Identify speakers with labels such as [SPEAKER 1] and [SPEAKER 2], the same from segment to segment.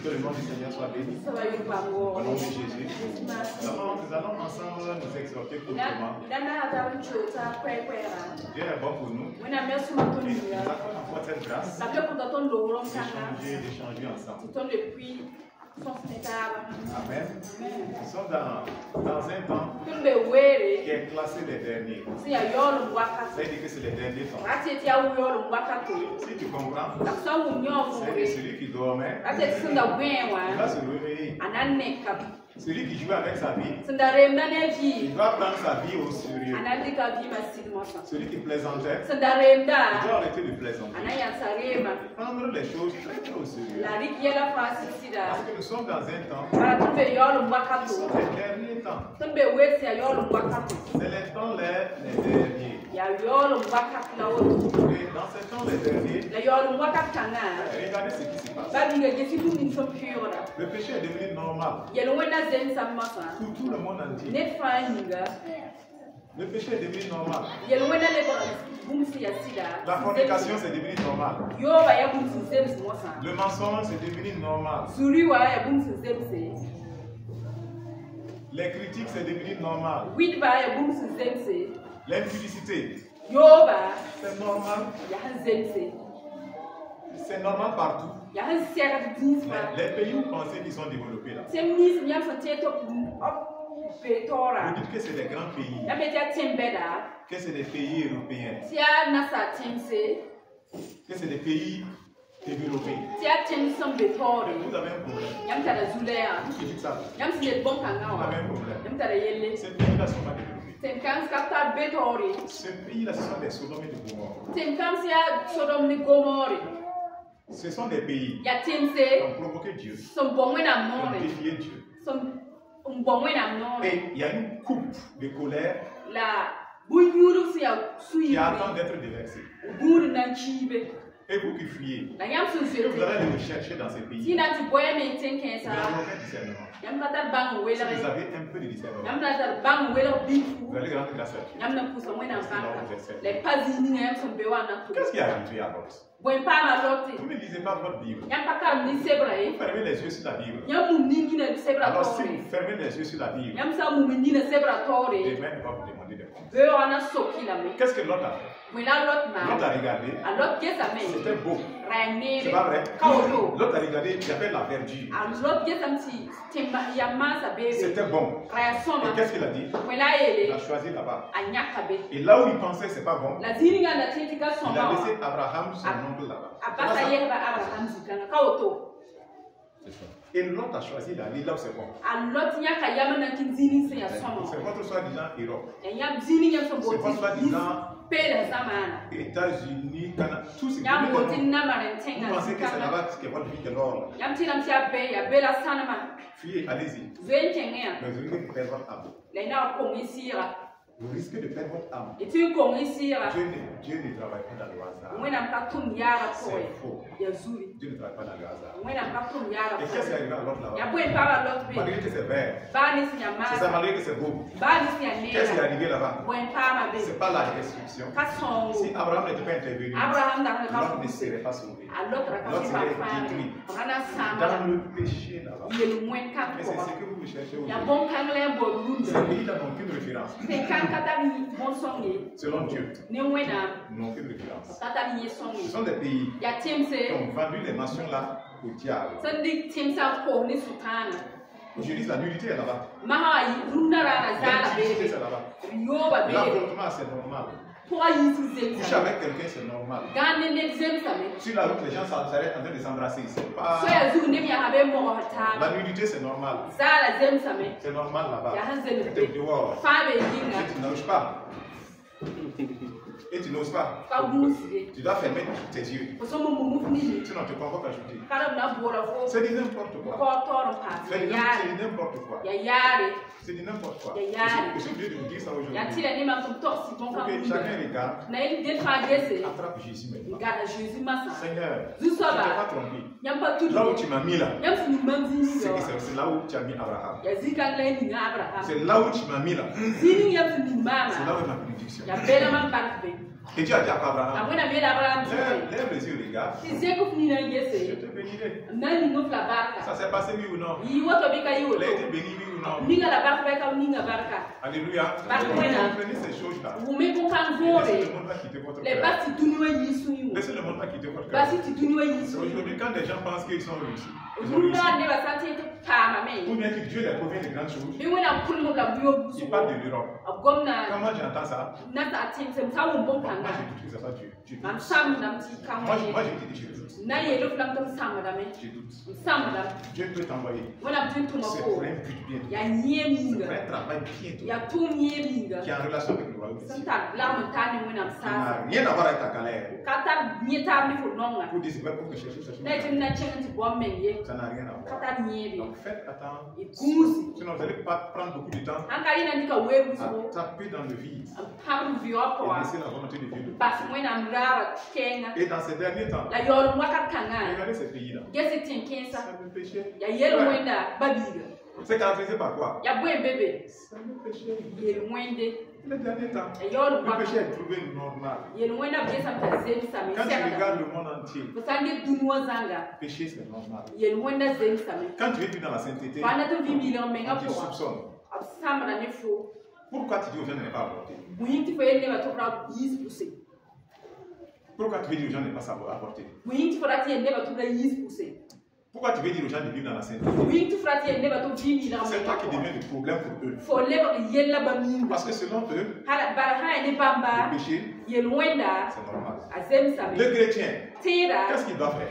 [SPEAKER 1] Que le nom du Seigneur soit béni. Au nom de Jésus. Nous allons ensemble nous exhorter pour comment. Dieu est bon pour nous. Il nous accorde encore cette grâce d'échanger ensemble. Amen. Nous sommes dans un temps qui est classé les derniers. Ça veut dire que c'est les derniers temps. Si tu comprends, c'est celui qui dormait, il va se réveiller. Celui qui joue avec sa vie, il doit prendre sa vie au sérieux. Celui qui plaisantait, il doit arrêter de plaisanter. Prendre les choses très au sérieux. Parce que nous sommes dans un temps, ce sont les derniers temps. C'est les temps les derniers. Et dans ces temps les derniers, regardez ce qui se passe. Le péché est devenu normal pour tout le monde entier. Le péché est devenu normal. La fornication c'est devenu normal. Le mensonge c'est devenu normal. Les critiques c'est devenu normal. L'impudicité c'est normal. C'est normal partout. Les pays où pensez qu'ils sont développés là. Vous dites que c'est des grands pays. Que c'est des pays européens. Que c'est des pays développés. Vous avez un problème. Vous qui dites ça. Vous avez un problème. Ces pays-là sont pas développés. Ce pays-là, ce sont des Sodome et Gomorrhe. Ce sont des pays qui ont provoqué Dieu, qui ont défié Dieu. Et il y a une coupe de colère qui attend d'être déversée. Et vous qui fuyez, vous allez les rechercher dans ces pays. Vous avez un discernement. Si vous avez un peu de discernement, vous allez rendre grâce à Dieu. Qu'est-ce qui est arrivé à Lot? Vous ne lisez pas votre Bible. Vous fermez les yeux sur la Bible. Alors si vous fermez les yeux sur la Bible, demain il va vous demander des comptes. Qu'est-ce que Lot a fait? Lot a regardé. C'était beau. C'est pas vrai? Lot a regardé, il y avait la verdure. C'était bon. Et qu'est-ce qu'il a dit? Il a choisi là-bas. Et là où il pensait c'est pas bon, il a laissé Abraham, son oncle là-bas. Et Lot a choisi d'aller là où c'est bon. C'est votre soi-disant Europe. C'est votre soi-disant États-Unis, Canada, tout ce qui est bon. Vous pensez que c'est là-bas que votre vie est l'or. Fuyez, allez-y. Mais vous risquez de perdre votre âme. Vous risquez de perdre votre âme. Dieu ne travaille pas dans le hasard. C'est faux. Dieu ne travaille pas dans le hasard. Et qu'est-ce qui arrive à l'autre là-bas? Malgré que c'est vert. C'est ça, malgré que c'est beau. Qu'est-ce qui est arrivé là-bas? Ce n'est pas la destruction. Si Abraham n'était pas intervenu, l'autre ne serait pas sauvé. L'autre serait détruit. Dans le péché là-bas. Mais c'est ce que vous cherchez aujourd'hui. Ces pays-là n'ont qu'une référence. Selon Dieu, n'ont qu'une référence. Ce sont des pays qui ont vendu les nations-là au diable. Aujourd'hui, la nudité est là-bas. L'impunité, c'est là-bas. L'avortement, c'est normal. Coucher avec quelqu'un, c'est normal. Sur la route, les gens s'arrêtent en train de s'embrasser. Pas... La nudité, c'est normal. C'est normal là-bas. Tu es dehors. Et tu n'oses pas. Et tu n'oses pas. Tu dois fermer tes yeux. Sinon, tu convoques à chuter. C'est du n'importe quoi. C'est du n'importe quoi. C'est du n'importe quoi. Je suis obligé de vous dire ça aujourd'hui. Ok, chacun regarde. Attrape Jésus maintenant. Seigneur, je ne t'ai pas trompé. Là où tu m'as mis là, c'est là où tu as mis Abraham. C'est là où tu m'as mis là. C'est là où ma bénédiction. Et Dieu a dit à Abraham, lève les yeux, regarde. Je te bénirez. Ça s'est passé oui ou non? Il a été béni oui ou non? Alléluia. Comprenez ces choses-là. Laissez le monde va quitter votre cœur. Laissez le monde va quitter votre cœur. Aujourd'hui, quand des gens pensent qu'ils sont réussis, ou bien que Dieu les provient de grandes choses, ils parlent de l'Europe. Comment j'entends ça? Moi, j'ai dit que c'est pas Dieu. Moi, j'ai dit je doute. Dieu peut t'envoyer. C'est pour un but bien. C'est pour un travail bientôt. Qui est en relation avec le royaume. Qui n'a rien à voir avec ta galère. Pour dire pour que je cherche ça. Ça n'a rien à voir. Donc faites attention. Sinon vous n'allez pas prendre beaucoup de temps à taper dans le vide. Et laisser la volonté de Dieu de passer. Et dans ces derniers temps, regardez ces pays-là. C'est le péché. C'est caractérisé par quoi? C'est le péché. Les derniers temps, le péché est trouvé normal. Quand tu regardes le monde entier, le péché c'est normal. Quand tu es venu dans la sainteté, on te soupçonne. Pourquoi tu dis aux gens de ne pas avorter? Pourquoi tu veux dire aux gens de ne pas savoir avorter? Pourquoi tu veux dire aux gens de vivre dans la sainteté? C'est toi qui deviens le problème pour eux. Parce que selon eux, le péché, c'est normal. Le chrétien, qu'est-ce qu'il doit faire?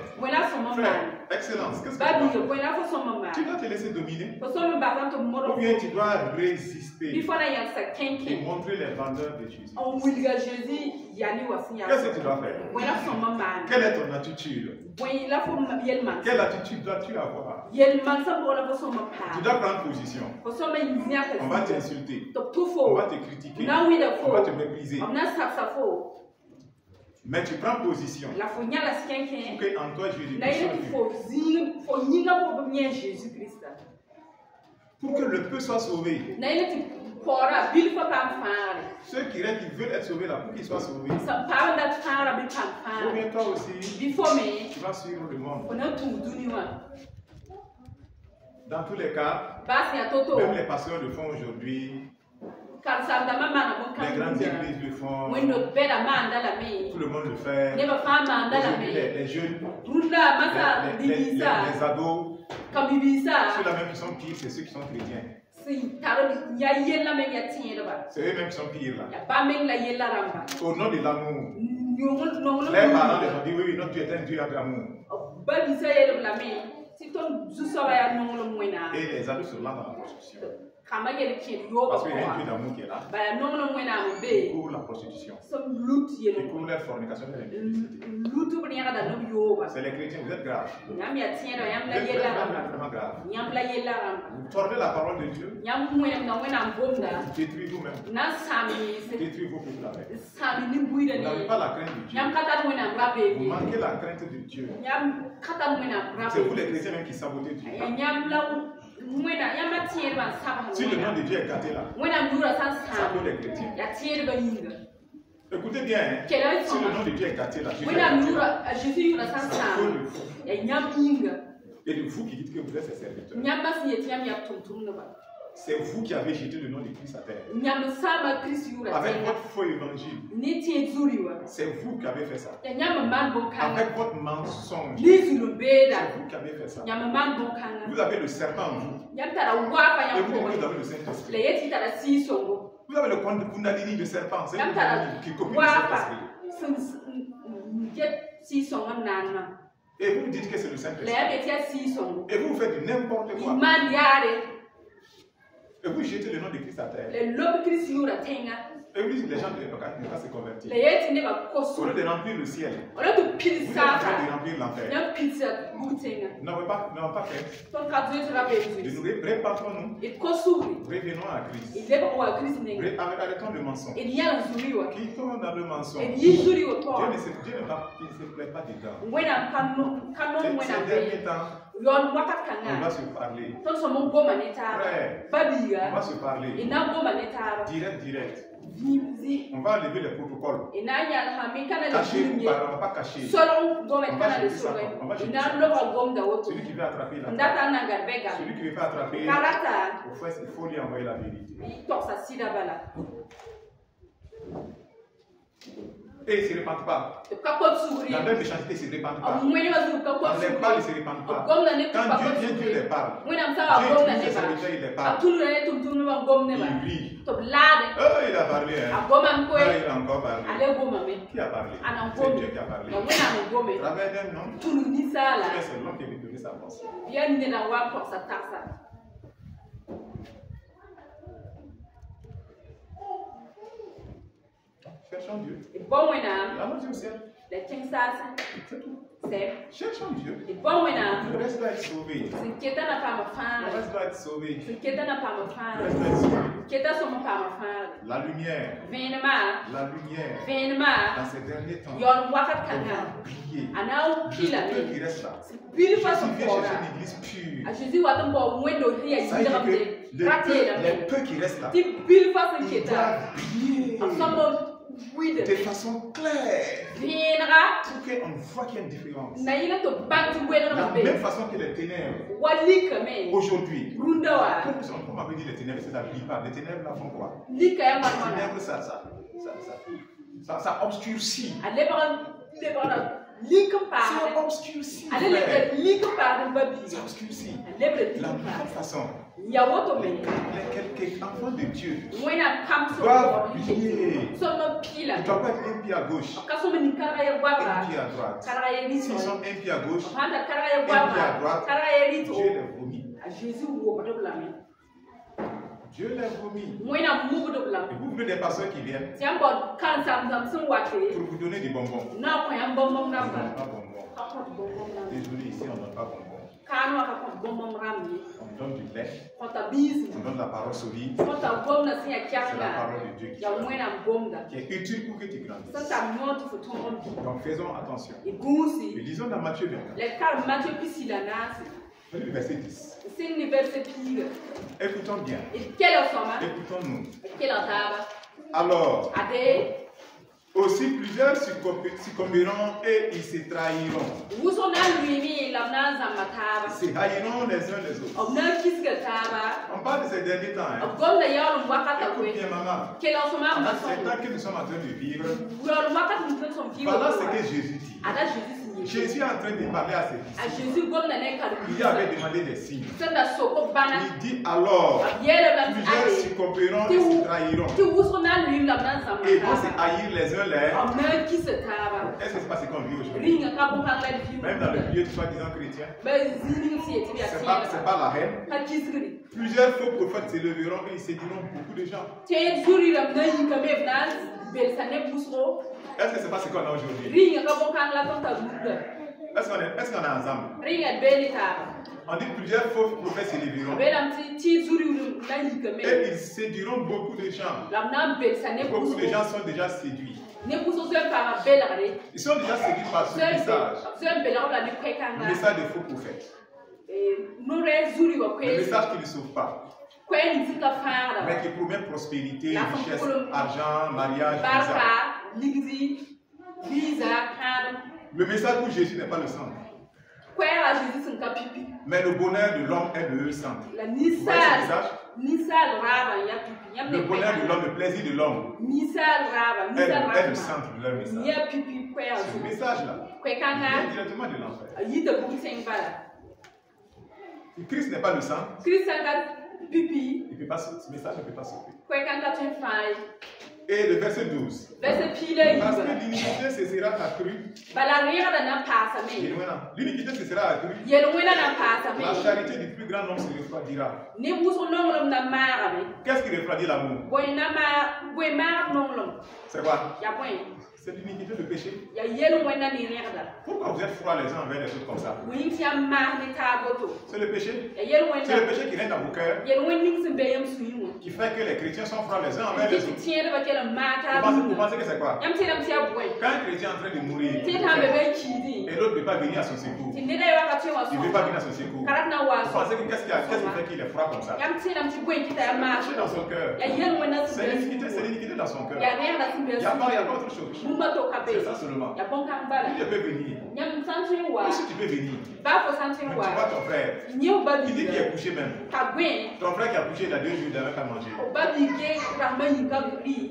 [SPEAKER 1] Frère, excellence, qu'est-ce qu'il doit faire? Tu dois te laisser dominer. Ou bien tu dois résister et montrer les vendeurs de Jésus. Qu'est-ce que tu dois faire? Quelle est ton attitude? Quelle attitude dois-tu avoir? Tu dois prendre position. On va t'insulter. On va te critiquer. On va te mépriser. Mais tu prends position pour qu'en toi Jésus-Christ. Pour que le peu soit sauvé. Ceux qui veulent être sauvés là, pour qu'ils soient sauvés. Ou bien toi aussi, tu vas suivre le monde. Dans tous les cas, même les pasteurs le font aujourd'hui. Les grandes églises le font. Tout le monde le fait. Les jeunes, les ados, ceux-là même qui sont pires, c'est ceux qui sont chrétiens. C'est eux-mêmes qui sont pires là. Au nom de l'amour. Les parents les ont dit oui, non, tu es un Dieu d'amour. Et les ados se lancent dans la prostitution. Parce qu'il y a un Dieu d'amour qui est là. Pour la prostitution. Pour la fornication et l'impudicité. C'est les chrétiens, vous êtes graves. Vous êtes vraiment graves. Vous tordez la parole de Dieu. Détruisez vous-même. Détruisez vos peuples avec. Vous n'avez pas la crainte de Dieu. Vous manquez la crainte de Dieu. C'est vous les chrétiens même qui sabotez Dieu. Si le nom de Dieu est gâté là, ça vaut les chrétiens. Écoutez bien, hein? Si le nom de Dieu est gâté là, Jésus est ça vaut le fou. Et le fou qui dit que vous êtes ses serviteurs. C'est vous qui avez jeté le nom de Christ à terre. Avec votre faux évangile. C'est vous qui avez fait ça. Avec votre mensonge. C'est vous qui avez fait ça. Vous avez le serpent en vous. Et vous avez le Saint-Esprit. Vous avez le Kundalini de serpent. C'est vous qui copie le Saint-Esprit. Et vous dites que c'est le Saint-Esprit. Et vous faites n'importe quoi. Et vous jetez le nom de Christ à terre. Et vous dites les gens ne vont pas se convertir. Au lieu de remplir le ciel, vous êtes en train de remplir l'enfer. N'avons pas fait. Répartons-nous. Revenons à Christ. Arrêtons le mensonge. Quittons dans le mensonge. Dieu ne se plaît pas dedans. Ces derniers temps, On va se parler. Frère, on va se parler. Direct. On va enlever les protocoles. Cacher ou pas, on va pas cacher. On va jeter ça. Celui qui veut attraper la celui qui veut pas attraper, au fait, il faut lui envoyer la vérité. Et il ne se répand pas. La même méchanceté ne se répand pas. Quand les parle, il ne se répand pas. Quand Dieu vient, Dieu les parle. Dieu utilise ses serviteurs, il les parle. Il rit. Il a parlé. Il a encore parlé. Qui a parlé? C'est Dieu qui a parlé. Travers d'un homme. C'est l'homme qui veut donner sa pensée. Cherchons Dieu. Allons-y au ciel. C'est tout. Cherchons Dieu. Le reste doit être sauvé. Le reste doit être sauvé. La lumière. La lumière. Dans ces derniers temps. On va briller. Le peu qui reste là. Jésus vient chercher une église pure. Ça veut dire que les peu qui restent là, ils doivent briller de façon claire pour qu'on voit qu'il y a une différence. De la même façon que les ténèbres aujourd'hui. On m'avait dit les ténèbres, c'est la vie. Les ténèbres là font quoi? Les ténèbres, ça obscurcit. C'est obscurci. C'est obscurci. De la même façon, quelques enfants de Dieu doivent briller. Ils ne doivent pas être un pied à gauche, un pied à droite. S'ils sont un pied à gauche, un pied à droite, Dieu les vomit. Dieu les vomit. Et vous voulez des pasteurs qui viennent pour vous donner des bonbons. On ne donne pas bonbons. Désolé, ici on ne donne pas bonbons. On donne du lait. On donne la parole solide. C'est la parole de Dieu qui est utile pour que tu grandisses. Donc faisons attention. Et lisons dans Matthieu 24. Le verset 10. Écoutons bien. Écoutons-nous. Alors, aussi plusieurs succomberont et ils se trahiront. Se haïront les uns les autres. On parle de ces derniers temps. Écoute bien, maman. C'est le temps que nous sommes en train de vivre. Voilà ce que Jésus dit. Jésus est en train de parler à ses disciples. Il avait demandé des signes. Il dit alors, plusieurs succomberont et se trahiront. Et vont se haïr les uns les autres. Est-ce que c'est pas ce qu'on vit aujourd'hui? Même dans le milieu de soi-disant chrétien. C'est pas la haine. Plusieurs faux prophètes s'élèveront et ils séduiront beaucoup de gens. Est-ce que c'est pas ce qu'on a aujourd'hui? Est-ce qu'on est ensemble? On dit plusieurs faux prophètes s'élèveront et ils séduiront beaucoup de gens. Beaucoup de gens sont déjà séduits. Ils sont déjà séduits par ce message. Le message des faux prophètes. Le message qui ne sauve pas. Mais qui promet prospérité, richesse, argent, mariage, visa. Le message pour Jésus n'est pas le centre. Mais le bonheur de l'homme est le centre. Vous voyez ce message? Le bonheur de l'homme, le plaisir de l'homme est le centre de leur message. Ce message-là vient directement de l'enfer. Christ n'est pas le centre. Il peut pas, ce message ne peut pas sauver. Et le verset 12. Parce que l'iniquité cessera accrue. L'iniquité cessera accrue. La charité du plus grand nombre se refroidira. Qu'est-ce qui refroidit l'amour? C'est quoi? C'est l'iniquité, le péché.
[SPEAKER 2] Pourquoi vous êtes froids les uns envers les autres comme ça?
[SPEAKER 1] C'est le péché. C'est le péché qui règne dans vos cœurs, qui fait que les chrétiens sont froids les uns envers les autres. Vous pensez que c'est quoi? Quand un chrétien est en train de mourir, et l'autre ne peut pas venir à son secours, il ne veut pas venir à son secours. Vous pensez que qu'est-ce qui fait qu'il est froid comme ça? C'est dans son cœur. C'est l'iniquité dans son cœur. Il n'y a pas autre chose. C'est ça seulement. Tu peux venir. Si tu peux venir, tu vois ton frère. Il dit qu'il est couché même. Ton frère qui a couché, il a 2 jours, il n'avait pas mangé.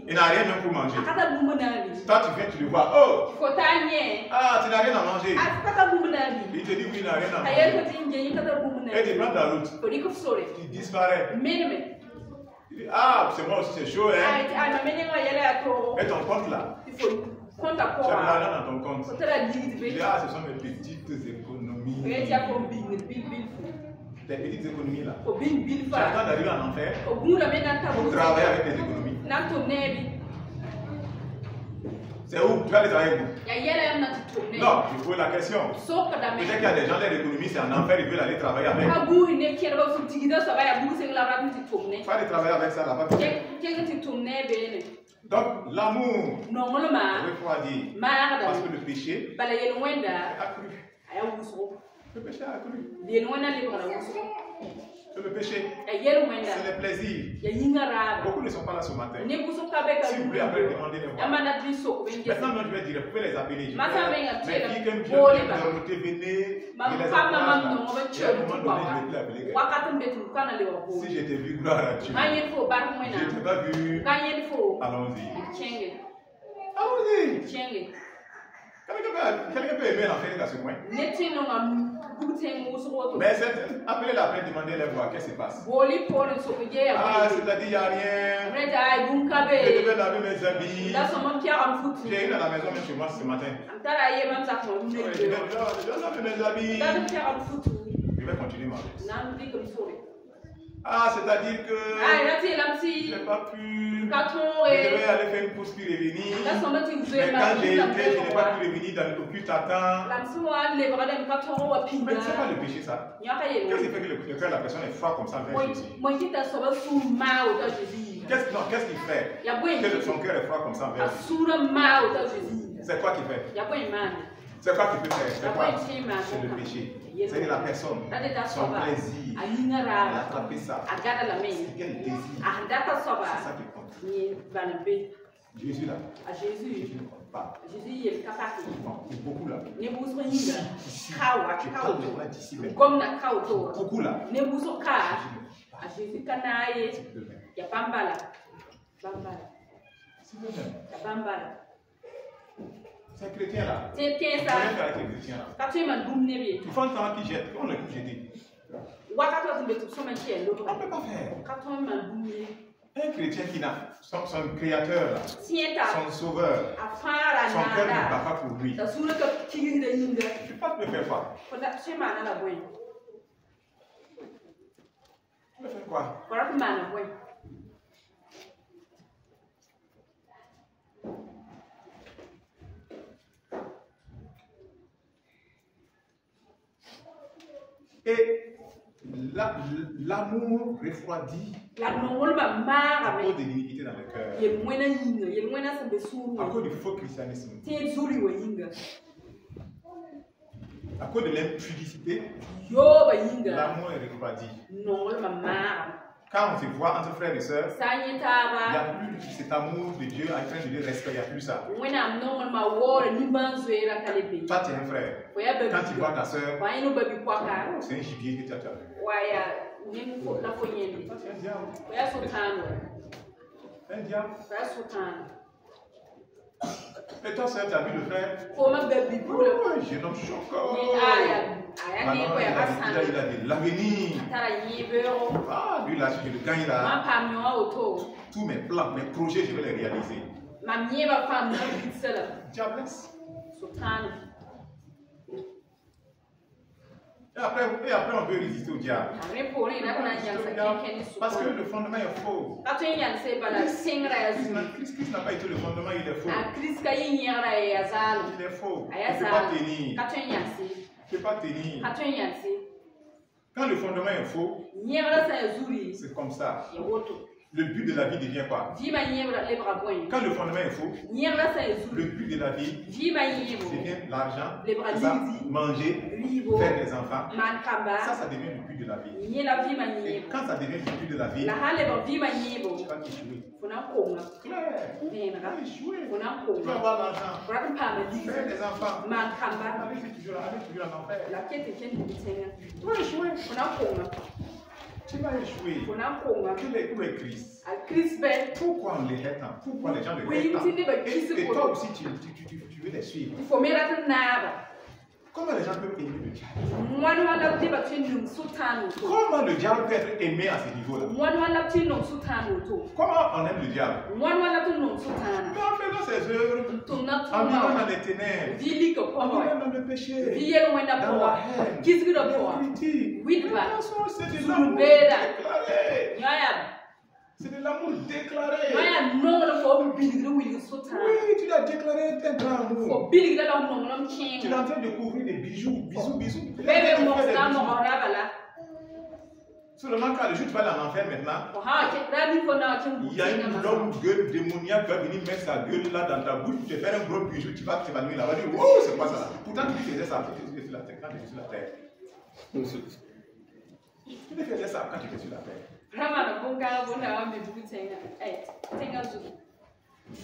[SPEAKER 1] Il n'a rien même pour manger. Toi, tu viens, tu le vois. Oh! Ah, tu n'as rien à manger. Il te dit oui, il n'a rien à manger. Et tu prends ta route. Tu disparais. Ah, c'est moi aussi, c'est chaud, hein? Et ton compte là? Tu as de l'argent dans ton compte. Ah, ce sont mes petites économies. Les petites économies là. Tu attends d'arriver en enfer pour travailler avec tes économies. C'est où? Tu vas aller travailler où? Non, je pose la question. Peut-être qu'il y a des gens, leur économie, c'est en enfer, ils veulent aller travailler avec. Il faut aller travailler avec ça là-bas. Donc, l'amour, refroidi, parce que le péché a accru. Le péché a accru. Le péché, c'est les plaisirs. Beaucoup ne sont pas là ce matin. Si vous voulez après demander les voir. Maintenant, je vais dire, vous pouvez les appeler. Je vais mais qui comme Dieu venez, je les encourage. Et à un moment donné, je vais plus appeler quelqu'un. Si je t'ai vu, gloire à Dieu. Je t'ai pas vu. Allons-y. Allons-y. Quelqu'un peut aimer l'enfer dans ce coin. Mais appelez-la après, demandez-les voir qu'est-ce qui se passe. Ah, c'est-à-dire il n'y a rien. Je devais laver mes habits. J'ai eu à la maison même chez moi ce matin. Je vais laver mes habits. Je vais continuer ma vie. Ah, c'est-à-dire que je n'ai pas pu. Je devais aller faire une course puis revenir. Mais quand j'ai été, je n'ai pas pu revenir au plus tard. Mais c'est pas le péché ça. Qu'est-ce qui fait que le cœur de la personne est froid comme ça vers Jésus? Qu'est-ce qu'il fait que son cœur est froid comme ça vers Jésus? C'est quoi qu'il fait? C'est quoi qu'il peut faire? C'est quoi? C'est le péché. C'est la personne, son plaisir. Elle a attrapé ça. C'est quel désir. C'est ça qui compte. Jésus là. Jésus ne compte pas. Il compte beaucoup là. Je parle maintenant d'ici même. Beaucoup là. C'est le même. C'est chrétien là. C'est chrétien là. Il faut un temps qui jette. On a pu jeter. On ne peut pas faire. Un chrétien qui n'a son créateur là, son sauveur, son cœur ne bat pas pour lui. Tu ne peux pas me faire quoi? Tu peux faire quoi? Et l'amour refroidit à cause de l'iniquité dans le cœur, à cause du faux christianisme, à cause de l'impudicité. L'amour est refroidi. Quand on se voit entre frères et sœurs, il n'y a plus cet amour de Dieu en train de dire respect, il n'y a plus ça. Toi, tu es un frère. Quand tu vois ta sœur, c'est un gibier que tu as vu. C'est un diable. Un diable. Et toi, sœur, tu as vu le frère? Jeune homme choquant. Il a de l'avenir. Ah, lui là, si je le gagne là, tous mes plans, mes projets, je vais les réaliser. Diablesse.
[SPEAKER 2] Et après, on veut résister au diable. Parce que le fondement est faux. Christ n'a pas été le fondement, il est faux. Il est faux. Il ne peut pas tenir. Il ne peut pas tenir. Quand le fondement est faux, c'est comme ça. Le but de la vie devient quoi? Quand le fondement est faux, le but de la vie devient l'argent, manger, faire des enfants. Ça devient le but de la vie. Et quand ça devient le but de la vie, tu vas échouer. Claire, tu vas échouer. Tu vas avoir l'argent, faire des enfants. Allez toujours en enfer. Tu vas échouer. Tu vas échouer. Où est Christ? Pourquoi on les hait tant? Pourquoi les gens le haitent tant? Et toi aussi, tu veux les suivre. Comment les gens peuvent aimer le diable? Comment le diable peut être aimé à ce niveau-là? Comment on aime le diable? Mais en faisant ses œuvres, en vivant dans les ténèbres, en vivant dans le péché, dans la haine, c'est de l'amour déclaré. C'est de l'amour déclaré. Oui, tu l'as déclaré un grand amour. Tu es en train de couvrir des bijoux. Bisous. Seulement quand le jour tu vas dans l'enfer maintenant, il y a une longue gueule démoniaque qui va venir mettre sa gueule là dans ta bouche, tu te fais un gros bijou, tu vas t'évanouir là-bas, tu vas dire, oh, c'est quoi ça? Pourtant tu faisais ça quand tu étais sur la terre. Tu faisais ça quand tu étais sur la terre.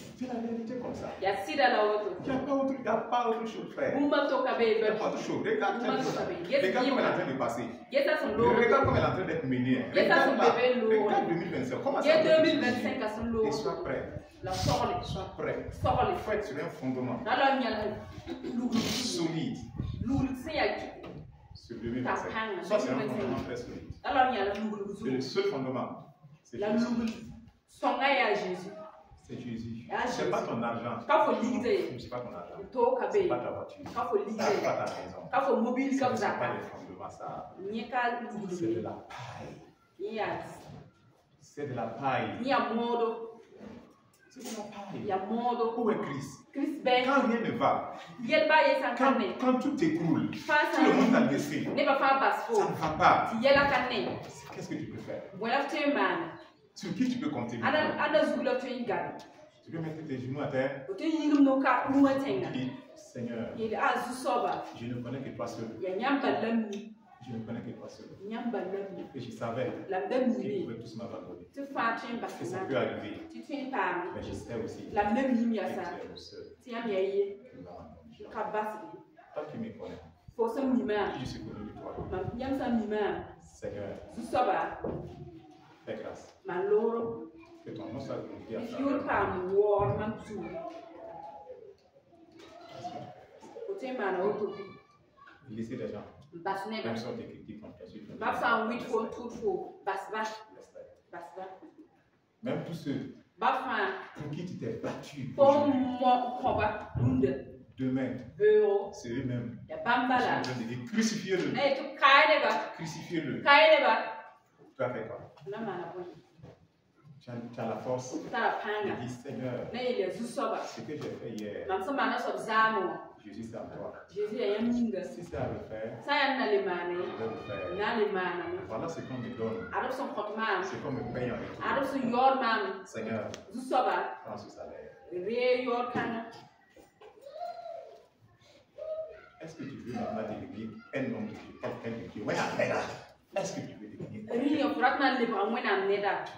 [SPEAKER 2] C'est la vérité comme ça. Il n'y a pas autre chose à faire. Il n'y a pas autre chose. Regarde comme elle est en train de passer. Regarde comme elle est en train d'être menée. Regarde 2025. Comment ça va? Et sois prêt. Sois prêt. Il faut être sur un fondement solide. Sur 2025. Soit sur un fondement très solide. Et le seul fondement, c'est Jésus. C'est Jésus. Ce n'est pas ton argent. Ce n'est pas ton argent. Ce n'est pas ta voiture. Ce n'est pas ta maison. Ce n'est pas les fondements, ça. C'est de la paille. C'est de la paille. C'est de la paille. Où est Christ? Quand rien ne va, quand tout t'écroule, tout le monde t'a laissé, ça ne va pas. Qu'est-ce que tu peux faire? Sur qui tu peux compter? Tu peux mettre tes genoux à terre. Tu dis, Seigneur, je ne connais que toi seul. Je ne connais que toi seul. Et je savais qu'ils pouvaient tous m'abandonner. Que ça peut arriver. Mais je sais aussi que tu es le seul. Toi qui me connais. Je suis connu de toi. Seigneur, fais grâce. Que ton nom soit glorifié à laissez les gens. Même si on te critique contre toi. Même tous ceux pour qui tu t'es battu. Demain, c'est eux-mêmes. Crucifiez-le. Crucifiez-le. Tu as fait quoi? Tu as la force de dire, Seigneur, ce que j'ai fait hier, Jésus c'est à toi. Si c'est à refaire, je vais le faire. Voilà ce qu'on me donne. Ce qu'on me paye en retour. Seigneur, prends ce salaire. Est-ce que tu veux maintenant devenir un homme de Dieu, quelqu'un de Dieu? Est-ce que tu veux devenir?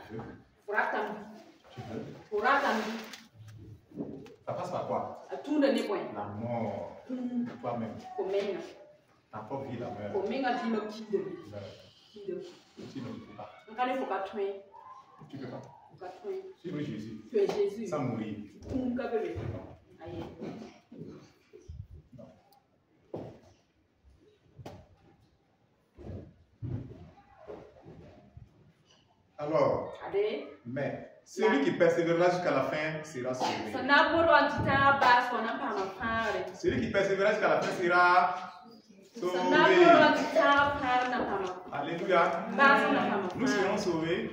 [SPEAKER 2] Tu veux? Ça passe par quoi? La mort de toi-même. Ta propre vie, la mort. Tu ne peux pas. Tu peux pas. Suivre Jésus. Sans mourir. Non. Alors, mais celui qui persévérera jusqu'à la fin sera sauvé. Celui qui persévérera jusqu'à la fin sera
[SPEAKER 1] Alléluia. Nous serons sauvés.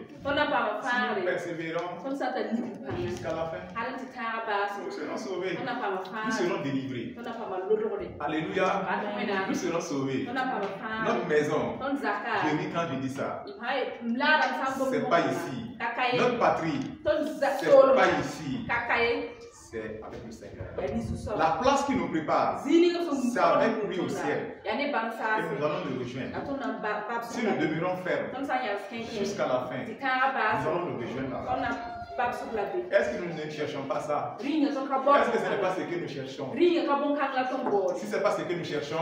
[SPEAKER 1] Persévérons jusqu'à la fin. Nous serons sauvés. Nous serons délivrés. Alléluia. Nous serons sauvés. Notre maison, je dis quand je dis ça, c'est pas ici. Notre patrie, c'est pas ici. C'est avec le Seigneur. La place qui nous prépare, c'est avec lui au ciel. Et nous allons le rejoindre. Si nous demeurons fermes jusqu'à la fin, nous allons le rejoindre là-bas. Est-ce que nous ne cherchons pas ça? Est-ce que ce n'est pas ce que nous cherchons? Si ce n'est pas ce que nous cherchons,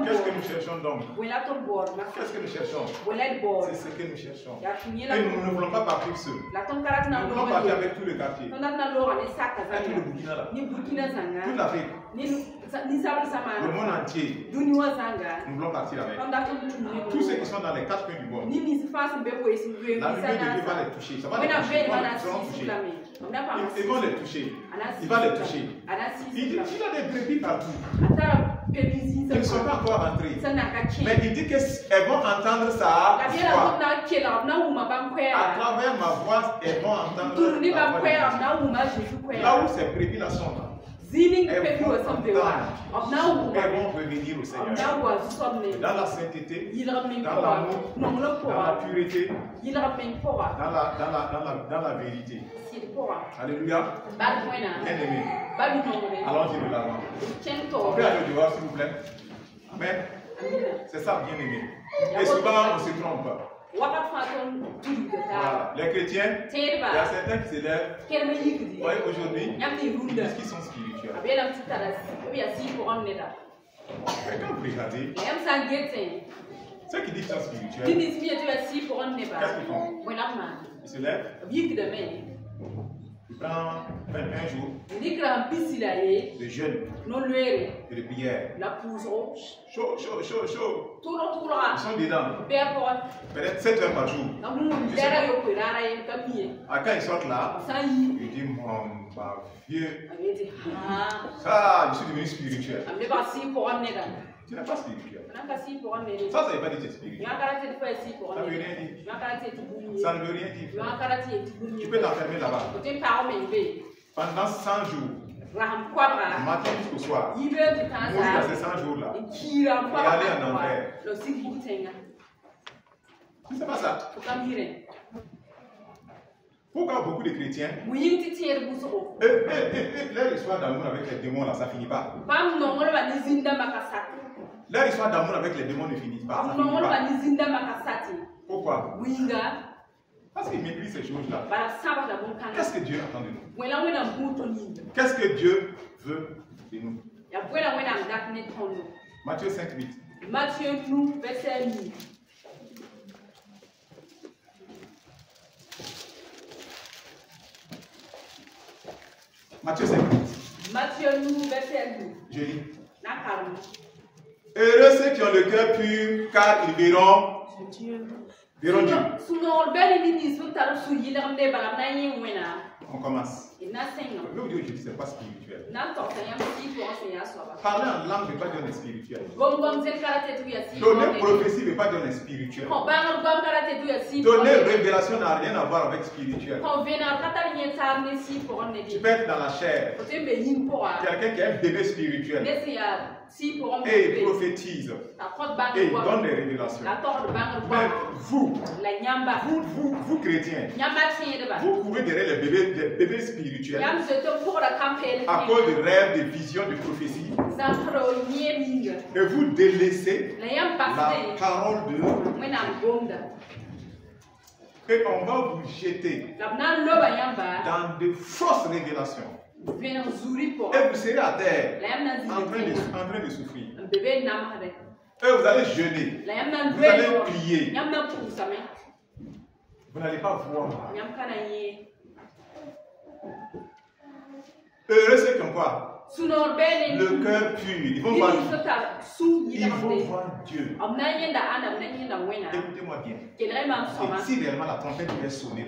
[SPEAKER 1] qu'est-ce que nous cherchons donc? Qu'est-ce que nous cherchons? C'est ce que nous cherchons. Et nous ne voulons pas partir seuls. Nous voulons partir avec tout le quartier. Avec tout le Burkina là. Toute l'Afrique. Le monde entier. Nous voulons partir avec. Tous ceux qui sont dans les 4 coins du monde. La lumière de Dieu va les toucher. Ça va les toucher. Ils vont les toucher. Il va les toucher. Il a des brebis partout. Ils ne sont pas encore rentrés. Mais il dit qu'elles vont entendre ça. À travers ma voix, elles vont entendre ça. Là où ces brebis là sont là. Elles vont revenir au Seigneur. Dans la sainteté, dans l'amour, dans la pureté, dans la vérité. Alléluia. Bien-aimé. Allons-y de l'avant. On peut aller dehors, s'il vous plaît. Amen. C'est ça, bien-aimé. Et souvent, on se trompe. Voilà. Les chrétiens, il y a certains qui s'élèvent. Aujourd'hui, ils disent qu'ils sont spirituels. Mais quand vous regardez, ceux qui disent qu'ils sont spirituels, qu'est-ce qu'ils font? Ils se lèvent. Il prend 21 jours de jeûne et de prière. Chaud. Ils sont dedans. Peut-être 7 heures par jour. Quand ils sortent là, ils disent mon vieux, ça, je suis devenu spirituel. Tu n'es pas spirituel. Ça ne veut pas dire que tu es spirituel. Ça ne veut rien dire. Ça ne veut rien dire. Tu peux t'enfermer là-bas. Pendant 100 jours. Du matin jusqu'au soir. Mourir dans ces 100 jours-là. Et aller en enfer. C'est pas ça. Pourquoi beaucoup de chrétiens, leur histoire d'amour avec les démons là, ça finit pas. Leur histoire d'amour avec les démons ne finit pas. Ça finit pas. Pourquoi? Parce qu'ils méprisent ces choses-là. Qu'est-ce que Dieu attend de nous? Qu'est-ce que Dieu veut de nous? Matthieu 5:8. Matthieu 5:8. Je lis. Heureux ceux qui ont le cœur pur, car ils verront Dieu. On commence. Le Dieu aujourd'hui, c'est pas spirituel. Parler en langue ne veut pas dire on est spirituel. Donner prophétie ne veut pas dire on est spirituel. Donner révélation n'a rien à voir avec spirituel. Tu peux être dans la chair. Quelqu'un qui est un bébé spirituel. Et il prophétise. Et il donne des révélations. Mais vous chrétiens, vous courez derrière les bébés spirituels. À cause de rêves, de visions, de prophéties. Et vous délaissez la parole de Dieu. Et on va vous jeter dans de fausses révélations. Et vous serez à terre en train de souffrir. Et vous allez jeûner. Vous allez prier. Vous n'allez pas voir. Heureux ceux qui ont quoi? Le cœur pur. Ils vont voir Dieu. Écoutez-moi bien. Et si réellement la trompette devait sonner,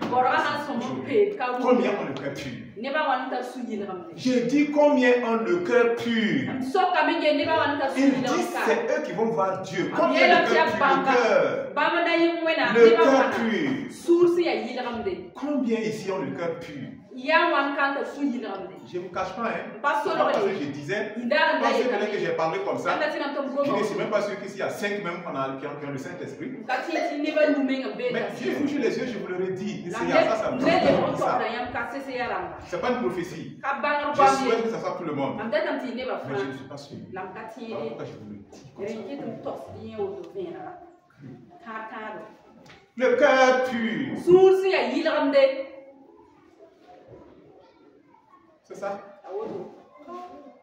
[SPEAKER 1] combien ont le cœur pur? Je dis combien ont le cœur pur? Ils disent c'est eux qui vont voir Dieu. Combien le cœur pur? Le cœur pur. Combien ici ont le cœur pur? Je ne vous cache pas, hein? Parce que je disais, parce que j'ai parlé comme ça, je ne suis même pas sûr qu'ici il y a 5 même qui ont le Saint-Esprit. Mais j'ai ouvert les yeux, je vous l'aurais dit. Ça me c'est pas une prophétie. Je souhaite que ça soit pour le monde. Mais je ne suis pas sûr. Voilà pourquoi je vous le dis. Le cœur pur. C'est ça?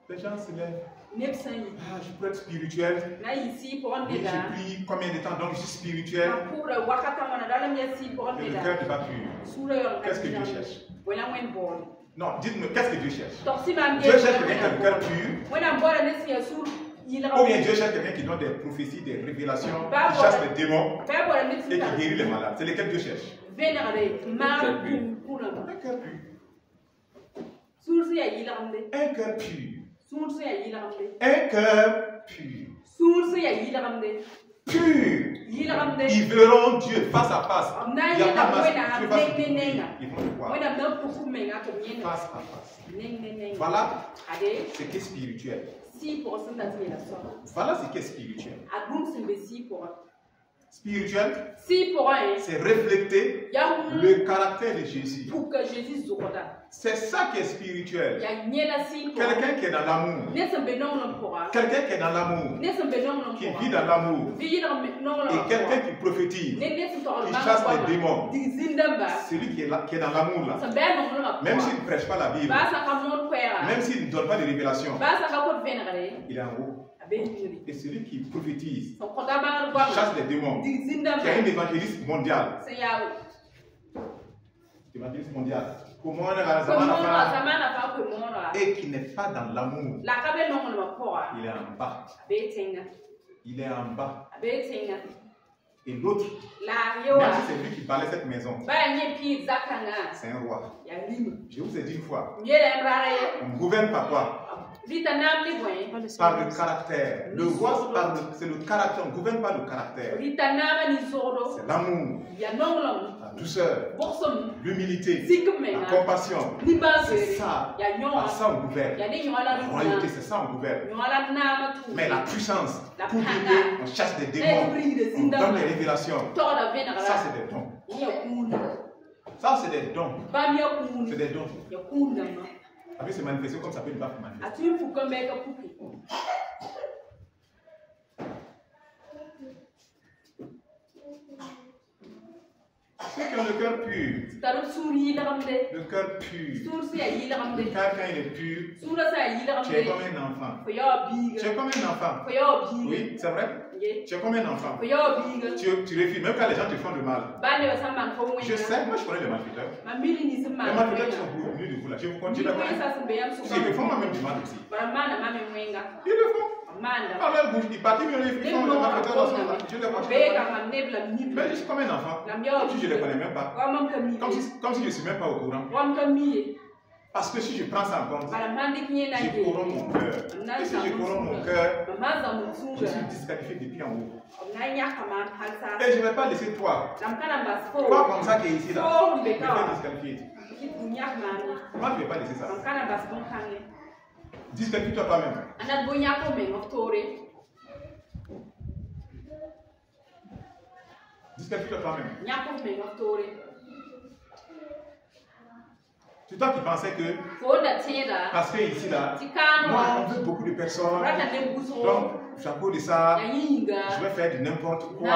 [SPEAKER 1] Les gens se lèvent. Ah, je peux être spirituel. Oui, j'ai pris combien de temps, donc je suis spirituel. Mais le cœur n'est pas pur. Qu'est-ce que Dieu cherche? Non, dites-moi, qu'est-ce que Dieu cherche? Dieu cherche quelqu'un qui a le cœur pur. Ou bien Dieu cherche quelqu'un qui donne des prophéties, des révélations, qui chasse les démons et qui guérit les malades. C'est lesquels Dieu cherche? Un cœur pur. Un cœur pur. Un cœur pur. Un cœur pur. Pur. Ils verront Dieu face à face. Il n'y a pas de masque. Ils vont le voir. Face à face. Voilà ce qui est spirituel. Voilà ce qui est spirituel. Spirituel, c'est refléter le caractère de Jésus. C'est ça qui est spirituel. Quelqu'un qui est dans l'amour. Quelqu'un qui est dans l'amour. Qui vit dans l'amour. Et quelqu'un qui prophétise. Qui chasse les démons. Celui qui est dans l'amour là. Même s'il ne prêche pas la Bible. Même s'il ne donne pas de révélation. Il est en haut. Et celui qui prophétise, qui chasse les démons, qui est un évangéliste mondial. Évangéliste mondial. Et qui n'est pas dans l'amour. Il est en bas. Il est en bas. Et l'autre, même si c'est lui qui parlait cette maison, c'est un roi. Je vous ai dit une fois, on ne gouverne pas quoi? Par le caractère. Le roi, c'est le caractère. On ne gouverne pas le caractère. C'est l'amour, la douceur, l'humilité, la compassion. C'est ça. Par ça on gouverne. La royauté, c'est ça on gouverne. Mais la puissance, pour guider, on chasse des démons, on donne des révélations. Ça, c'est des dons. Ça, c'est des dons. C'est des dons. Après, c'est manifesté comme ça peut ne pas manifester. Ceux qui ont le cœur pur. Le cœur pur. Quand il est pur, tu es comme un enfant. Tu es comme un enfant. Oui, c'est vrai. Tu es comme un enfant. Tu refuses, même quand les gens te font du mal. Je sais, moi je connais les malfaiteurs. Les malfaiteurs qui sont venus de vous là, je vous continue à connaître. Ils me font moi-même du mal aussi. Ils le font. Par leur bouche, ils partent, ils font les malfaiteurs dans son mal. Je les continue. Mais je suis comme un enfant. Comme si je ne les connais même pas. Comme si je ne suis même pas au courant. Parce que si je prends ça en compte, je corromps mon cœur. Et si je corromps mon cœur, je suis disqualifié depuis en haut. Et je ne vais pas laisser toi. Toi comme ça qui est ici là, je vais disqualifier. Moi je ne vais pas laisser ça. Disqualifie-toi toi-même. Disqualifie-toi toi-même. C'est toi qui pensais que, parce que ici là, moi on veut beaucoup de personnes, donc à cause de ça, je vais faire du n'importe quoi.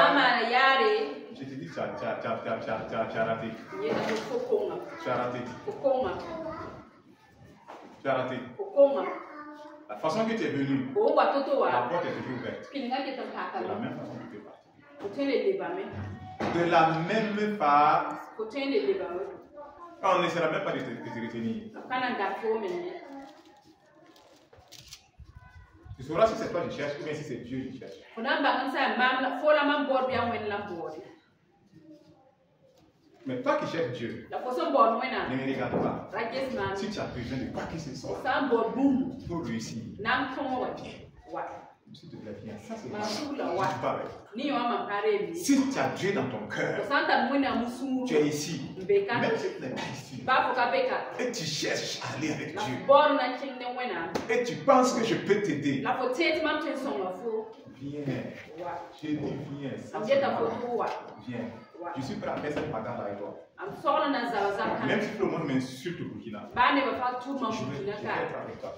[SPEAKER 1] Je te dis, tu as raté. Tu as raté. Tu as raté. La façon que tu es venu, la porte est toujours ouverte. De la même façon que tu es parti. De la même part. On n'essaiera même pas de te retenir. Tu sauras si c'est toi qui cherches ou bien si c'est Dieu qui cherche. Mais toi qui cherches Dieu, ne me regarde pas. Si tu as besoin de quoi que ce soit pour réussir, s'il te plaît, viens. Ça, c'est si tu as Dieu dans ton cœur, tu es ici, même si tu n'es pas ici, et tu cherches à aller avec Dieu, et tu penses que je peux t'aider, viens. Je dis viens. Viens. Je suis prêt à faire cette bagarre avec toi. Même si tout le monde m'insulte au Burkina, je vais être avec toi.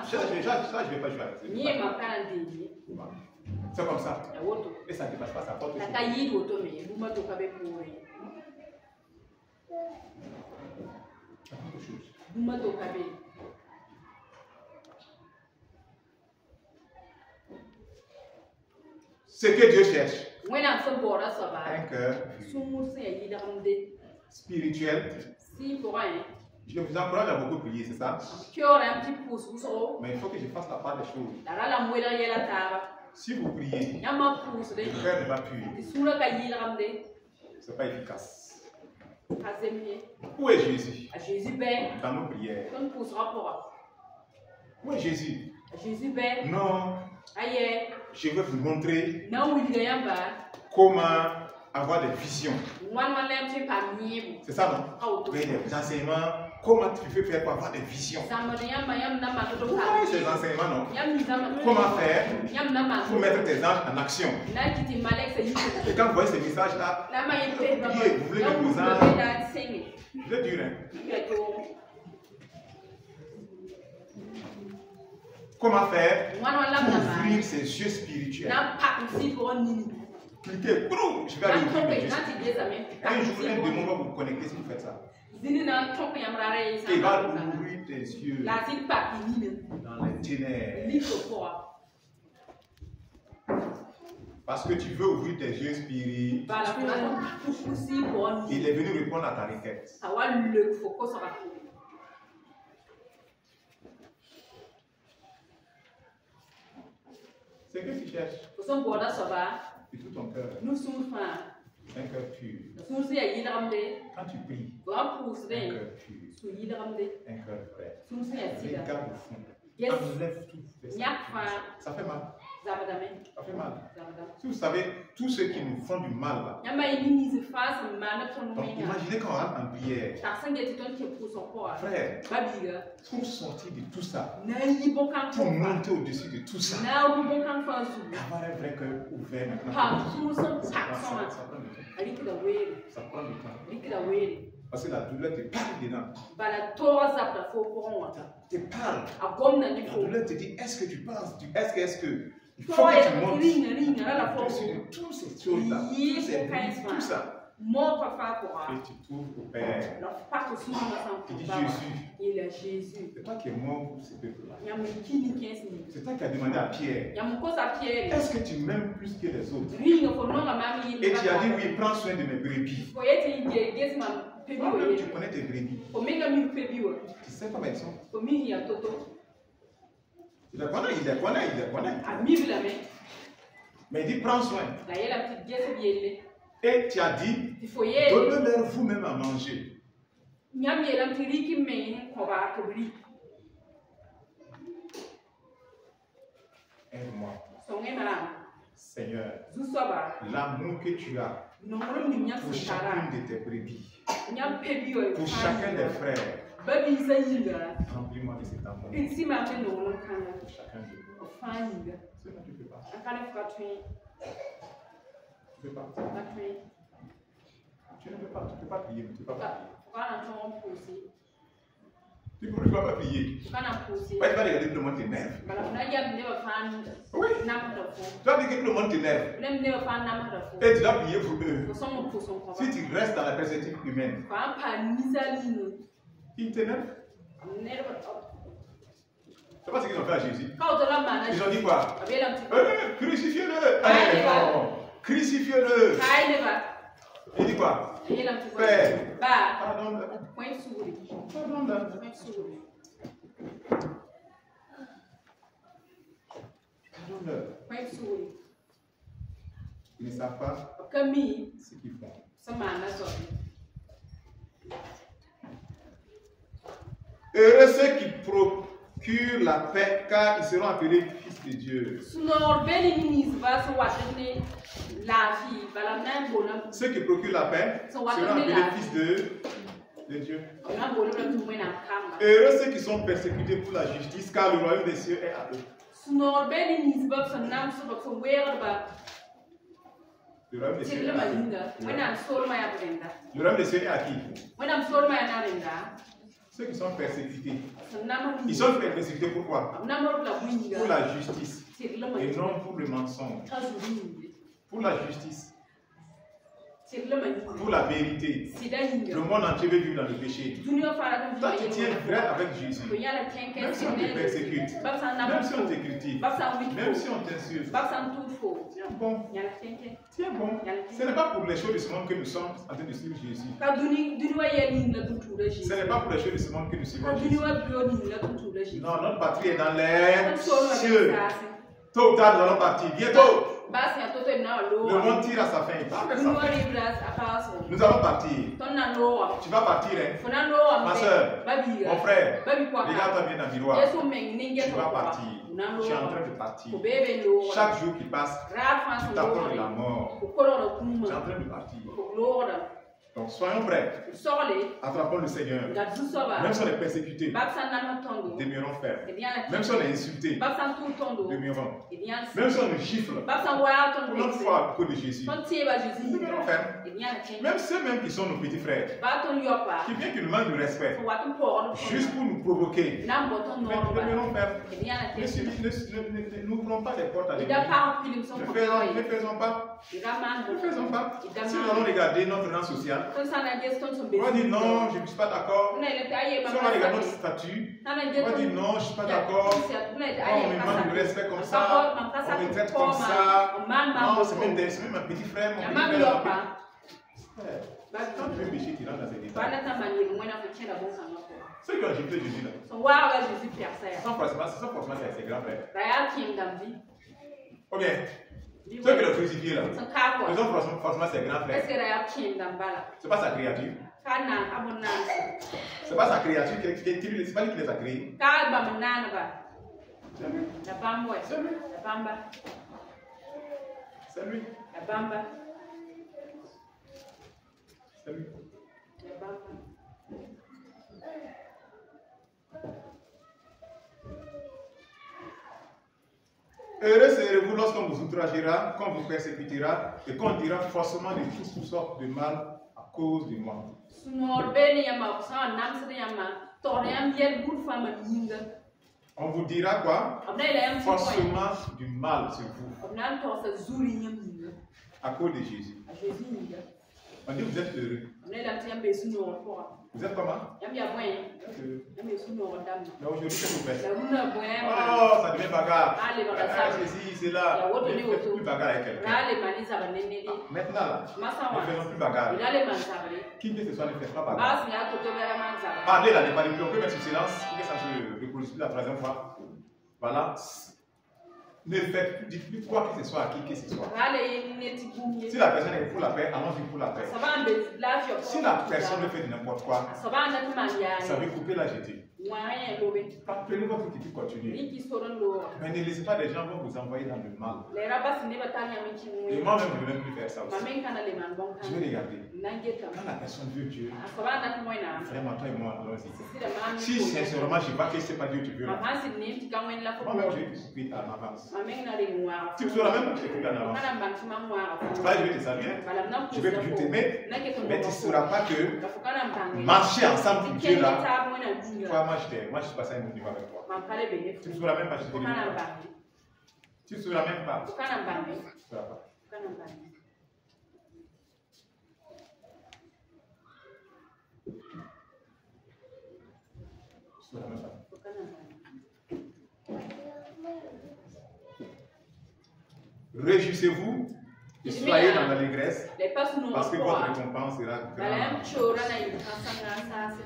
[SPEAKER 1] Ça, je ne vais pas jouer avec toi. C'est comme ça. Et ça ne dépasse pas, ça porte aussi. Ce que Dieu cherche. Un cœur spirituel. Je vous encourage à beaucoup prier, c'est ça? Mais il faut que je fasse la part des choses. Si vous priez, le cœur n'est pas pur. Ce n'est pas efficace. Où est Jésus? Dans nos prières. Où est Jésus? Non. Je vais vous montrer comment avoir des visions. C'est ça, non? Oui, des enseignements. Comment tu peux faire pour avoir des visions? Ces enseignements, non? Comment faire pour mettre tes anges en action? Et quand vous voyez ces messages-là, vous voulez que vos anges. Je veux dire, comment faire pour ouvrir ses yeux spirituels? Cliquez, je vais aller ouvrir mes yeux. Un jour, un démon va vous connecter si vous faites ça. Il va ouvrir tes yeux dans les ténèbres. Parce que tu veux ouvrir tes yeux spirituels. Il est venu répondre à ta requête. C'est que tu cherches de tout ton cœur. Un cœur pur. Quand tu pries, un cœur pur. Un cœur vrai. Regarde au fond. Enlève tout. Ça fait mal. Ça fait mal. Si vous savez, tous ceux qui nous font du mal là. Donc imaginez quand on rentre en prière. Frère, pour sortir de tout ça, pour monter au-dessus de tout ça, avoir un vrai cœur ouvert maintenant. Ça prend du temps. Parce que la douleur te parle dedans. Te parle. La douleur te dit, est-ce que tu penses? Est-ce que il faut que tu montes au-dessus de toutes ces choses-là, tout ça. Et tu trouves au Père. Tu dis Jésus. C'est toi qui es mort pour ce peuple-là. C'est toi qui as demandé à Pierre. Est-ce que tu m'aimes plus que les autres? Et tu as dit oui, prends soin de mes brebis. Tu connais tes brebis. Tu sais comment elles sont. Il les connaît. Mais il dit prends soin. Et tu as dit donnez-leur vous-même à manger. Aide-moi. Seigneur, l'amour que tu as pour chacune de tes brebis, pour chacun des frères, remplis-moi de cet amour. Chacun de nous. Cela tu ne peux pas. Tu ne peux pas. Tu ne peux pas. Tu ne peux pas prier. Tu ne peux pas prier. Tu ne peux pas prier. Tu vas regarder que le monde t'énerve. Oui. Tu vas dire que le monde t'énerve. Et tu dois prier pour eux. Si tu restes dans la perspective humaine, ils t'énervent. C'est pas ce qu'ils ont fait à Jésus. Ils ont dit quoi? Crucifiez-le. Crucifiez-le. Il dit quoi? Père, pardonne-le. Pardonne-le. Pardonne-leur. Ils ne savent pas ce qu'ils font. Heureux ceux qui procurent la paix, car ils seront appelés fils de Dieu. Ceux qui procurent la paix seront appelés fils de Dieu. Heureux ceux qui sont persécutés pour la justice, car le royaume des cieux est à eux. Le royaume des cieux est à qui? Le royaume des cieux est à qui? Ceux qui sont persécutés. Ils sont persécutés pourquoi? Pour la justice et non pour le mensonge. Pour la justice. Pour la vérité. Le monde entier veut vivre dans le péché. Toi, tu tiens vrai avec Jésus. Même si on te persécute, même si on te critique, même si on t'insulte, tiens bon. Tiens bon. Ce n'est pas pour les choses de ce monde que nous sommes en train de suivre Jésus. Ce n'est pas pour les choses de ce monde que nous suivons Jésus. Non, notre patrie est dans les cieux. Tôt ou tard, nous allons partir. Bientôt. Le monde tire à sa fin. Nous allons partir. Tu vas partir, hein? Ma soeur, mon frère, regarde-toi bien dans le miroir. Tu vas partir. Tu es en train de partir. Chaque jour qui passe, tu t'approches de la mort. Tu es en train de partir. Donc soyons prêts. Attrapons le Seigneur. Même si on est persécuté, demeurons fermes. Même si on est insulté, demeurons. Même si on nous gifle, pour notre foi à cause de Jésus, demeurons fermes. Même ceux même qui sont nos petits frères, qui viennent qu'ils nous manquent de respect, juste pour nous provoquer, demeurons fermes. N'ouvrons pas les portes à l'ennemi. Ne faisons pas. Si nous allons regarder notre rang social, on va dire non, je ne suis pas d'accord. Si on va regarder notre statut, on va dire non, je ne suis pas d'accord. On me manque de respect comme ça, on me traite comme ça. Non, c'est même un petit frère, mon petit frère. Quand tu veux pécher, tu rentres dans ces détails. Ceux qui ont giflé Jésus là, sans forcément c'est grand frère. Ok. Ceux qui l'ont crucifié là, ils ont forcément ses grands frères. C'est pas sa créature. C'est pas sa créature, c'est pas lui qui les a créés. C'est lui. C'est lui. C'est lui. Heureux serez-vous lorsqu'on vous outragera, qu'on vous persécutera et qu'on dira forcément de toutes sortes de mal à cause de moi. On vous dira quoi? Forcément du mal sur vous. À cause de Jésus. On dit vous êtes heureux. Vous êtes comment? Mais aujourd'hui, qu'est-ce que vous faites? Oh, ça devient bagarre. Ceci, c'est là. Ne faites plus bagarre avec quelqu'un. Maintenant, là, ne faisons plus bagarre. Qui que ce soit ne fait pas bagarre. Parlez là, ne parlez plus. On peut mettre sur silence pour que ça se reproduise la troisième fois. Voilà. Ne faites plus quoi que ce soit à qui que ce soit. Si la personne est pour la paix, allons-y pour la paix. Si la personne fait n'importe quoi, ça veut couper la jetée. Prenez votre qui continue. Mais ne laissez pas les gens vous envoyer dans le mal. Et moi-même, je ne vais même plus faire ça aussi. Je vais regarder. Quand la personne veut Dieu, vraiment, toi et moi, allons-y. Si sincèrement, je vois que ce n'est pas Dieu que tu veux, moi-même, je vais t'écouter en avance. Tu me sauras même que je t'écoute en avance. Je vais te saluer, je vais toujours t'aimer, mais tu ne sauras pas que marcher ensemble pour Dieu là, moi je suis passé à un autre niveau avec toi. Tu ne sauras même pas, je te dis. Tu ne sauras même pas. Tu ne sauras pas. Réjouissez-vous Et soyez dans l'allégresse parce que votre récompense sera grande.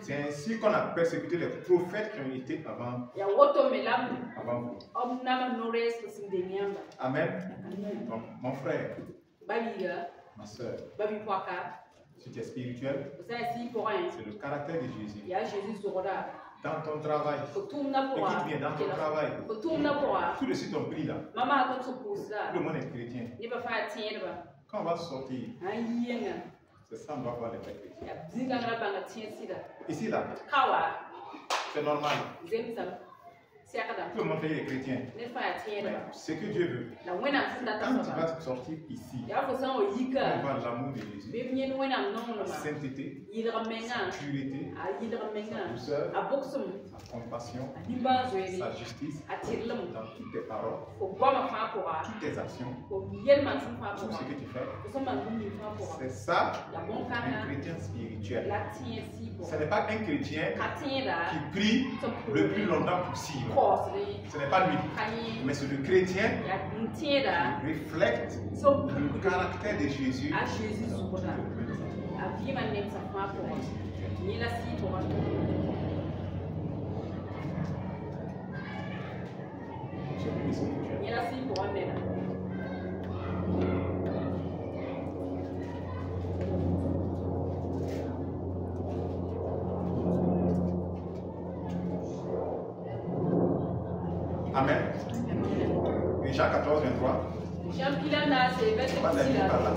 [SPEAKER 1] C'est ainsi qu'on a persécuté les prophètes qui ont été avant vous. Amen. Donc, mon frère, ma soeur, si tu es spirituel, c'est le caractère de Jésus. Dans ton travail, écoute bien, dans ton travail, tout de suite on prie là. Tout le monde est chrétien. Quand on va sortir, c'est ça, on doit voir les vrais chrétiens. Ici là, c'est normal. Tout le monde est chrétien. Mais ce que Dieu veut, quand tu vas sortir ici, on voit l'amour de Jésus, la sainteté, sa pureté, sa douceur, sa compassion, sa justice, dans toutes tes paroles, toutes tes actions, tout ce que tu fais. C'est ça, un chrétien spirituel. Ce n'est pas un chrétien qui prie le plus longtemps possible. Ce n'est pas lui, mais c'est le chrétien qui reflète le caractère de Jésus. Amen. Et Jean 14, 23. On va lire par là.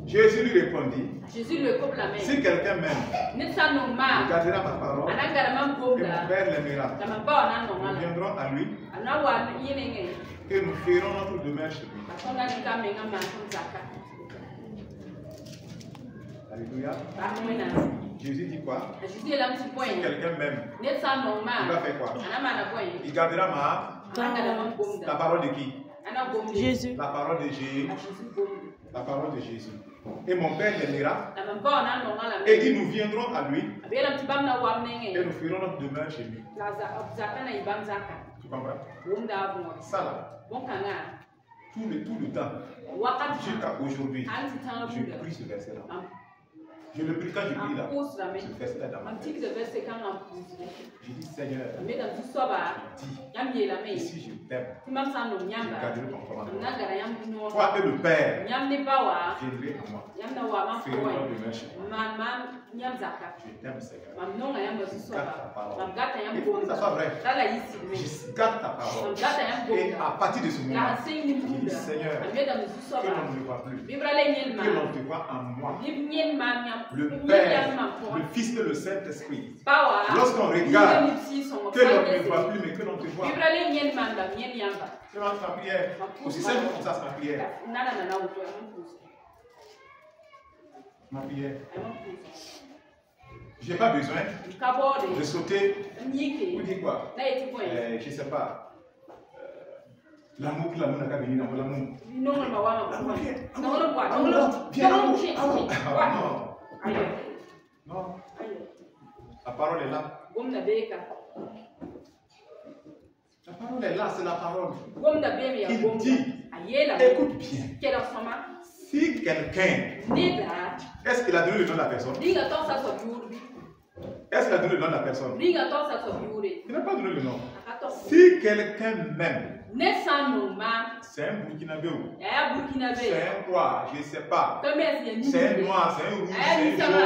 [SPEAKER 1] Jésus lui répondit, si quelqu'un m'aime, il gardera ma parole, et mon Père l'aimera. Nous viendrons à lui, et nous ferons notre demeure chez lui. Alléluia. Jésus dit quoi? Si quelqu'un m'aime, il va faire quoi? Il gardera la parole de qui? Jésus. La parole de Jésus. La parole de Jésus. Et mon Père l'aimera. Et nous viendrons à lui. Et nous ferons notre demeure chez lui. Tu comprends? Ça là. Tout le temps. Jusqu'à aujourd'hui. Je prie ce verset là. Je le prie quand je prie là. Ce verset là dans ma tête. Je dis Seigneur, si je t'aime, je garderai ton commandement. Toi et le Père viendrez à moi. Ferez notre demeure chez moi. Je t'aime Seigneur. Je garde ta parole. Il faut que ça soit vrai. Je garde ta parole. Et à partir de ce moment, je dis Seigneur, que l'on ne me voit plus. Que l'on te voit en moi. Le Père, le Fils et le Saint-Esprit. Lorsqu'on regarde, que l'on ne me voit plus, mais que l'on te voit. C'est ma prière. Aussi simple comme ça, c'est ma prière. Ma prière. Je n'ai pas besoin de sauter. Vous dites quoi? Je ne sais pas. L'amour que l'amour n'a qu'à venir dans l'amour. Non. La parole est là. La parole est là, c'est la parole. Il dit, écoute bien. Si quelqu'un, est-ce qu'il a donné le nom de la personne? Est-ce qu'il a donné le nom de la personne? Il n'a pas donné le nom. Si quelqu'un m'aime, c'est un Burkinabé. C'est un quoi? Je ne sais pas. C'est un noir, c'est un rouge, c'est un jaune.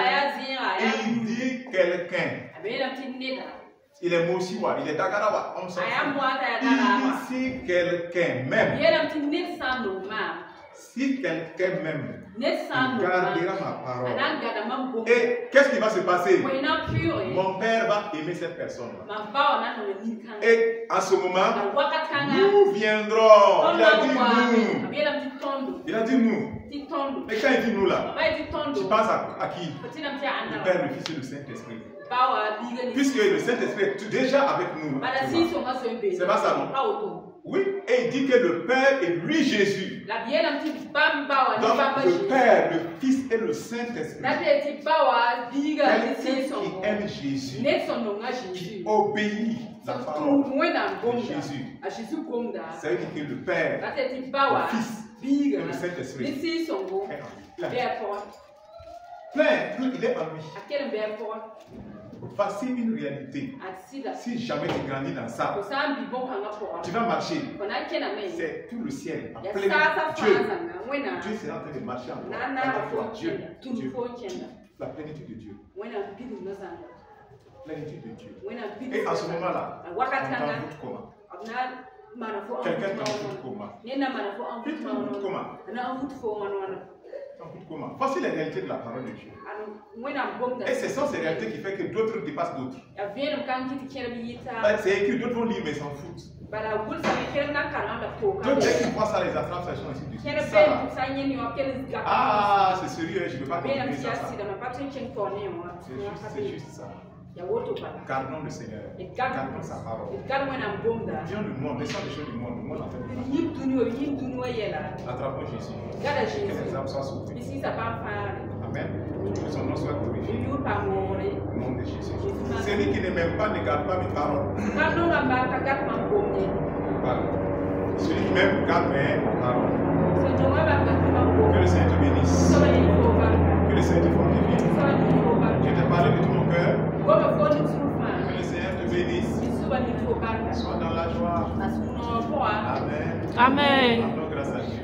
[SPEAKER 1] Il dit quelqu'un. Il est Mosiwa, il est Dagarawa. Il dit si quelqu'un m'aime. Si quelqu'un m'aime, il gardera ma parole. Et qu'est-ce qui va se passer? Mon Père va aimer cette personne. Et à ce moment, nous viendrons. Il a dit nous. Il a dit nous. Et quand il dit nous là, tu penses à qui? Le Père, le Fils et le Saint-Esprit. Puisque le Saint-Esprit est déjà avec nous. C'est pas ça, non? Oui, et il dit que le Père est lui Jésus. Donc le Père, le Fils et le Saint-Esprit. Quelqu'un qui aime Jésus, qui obéit la parole de Jésus. Ça veut dire que le Père, le Fils et le Saint-Esprit. Plein, il est en lui. Voici une réalité. Si jamais tu grandis dans ça, tu vas marcher. C'est tout le ciel. Dieu sera en train de marcher en toi. Dieu. La plénitude de Dieu. Plénitude de Dieu. Et à ce moment-là, on t'envoûte comment? Quelqu'un t'envoûte comment? Voici les réalités de la parole de Dieu. Et ce sont ces réalités qui font que d'autres dépassent d'autres. C'est écrit, d'autres vont lire mais s'en foutent. D'autres, dès qu'ils voient ça, les attrapent, ça change dessus. Ah, c'est sérieux, je ne peux pas comprendre ça. C'est juste ça. Gardons le Seigneur. Gardons sa parole. Viens du monde, laissons les choses du monde. Le monde en fait. Attrapons Jésus. Que les âmes soient sauvées. Amen. Que son nom soit glorifié. Au nom de Jésus. Celui qui ne m'aime pas ne garde pas mes paroles. Celui qui m'aime garde mes paroles. Que le Seigneur te bénisse. Que le Seigneur te fortifie. Je t'ai parlé de tout mon cœur. Que le Seigneur te bénisse. Sois dans la joie. Amen.
[SPEAKER 3] Amen.
[SPEAKER 1] Rendons grâce à Dieu.